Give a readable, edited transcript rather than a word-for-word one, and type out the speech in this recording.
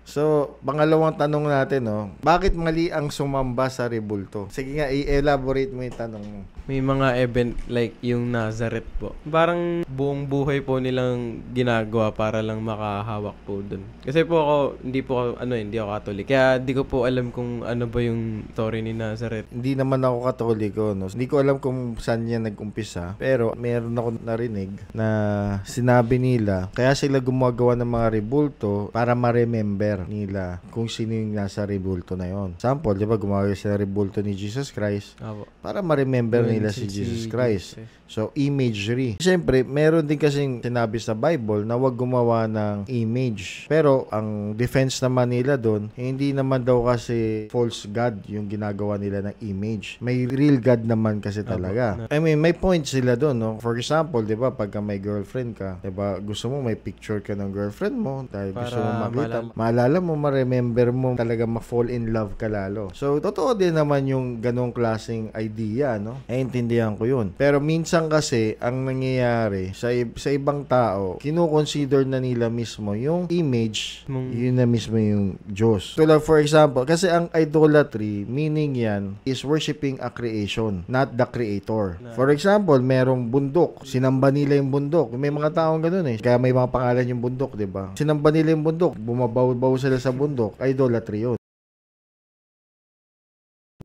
So, pangalawang tanong natin, no, bakit mali ang sumamba sa rebulto? Sige nga, i-elaborate mo yung tanong mo. May mga event like yung Nazareth po. Parang buong buhay po nilang ginagawa para lang makahawak po dun. Kasi po ako, hindi ako Katolik. Kaya di ko po alam kung ano ba yung story ni Nazareth. Hindi naman ako Katoliko, no. Hindi ko alam kung saan yan nag-umpisa, pero meron ako narinig na sinabi nila, kaya sila gumagawa ng mga rebulto para ma-remember nila kung sino yung nasa rebulto na yon. Sample, di ba, gumagawa sila rebulto ni Jesus Christ Apo. para ma-remember nila si Jesus Christ. So, imagery. Siyempre, meron din kasing sinabi sa Bible na wag gumawa ng image. Pero, ang defense naman nila doon, hindi naman daw kasi false God yung ginagawa nila ng image. May real God naman kasi talaga. I mean, may point sila doon, no? For example, di ba, pagka may girlfriend ka, di ba, gusto mo may picture ka ng girlfriend mo, dahil gusto mo makita, maalala mo, ma-remember mo, talaga ma-fall in love ka lalo. So, totoo din naman yung ganong klaseng idea, no? Intindihan ko yun. Pero minsan kasi, ang nangyayari sa ibang tao, kino-consider na nila mismo yung image, yun na mismo yung Diyos. So, like, for example, kasi ang idolatry, meaning yan, is worshiping a creation, not the creator. For example, merong bundok. Sinamba nila yung bundok. May mga taong ganun eh. Kaya may mga pangalan yung bundok, di ba? Sinamba nila yung bundok. Bumabaw-baw sila sa bundok. Idolatry yun.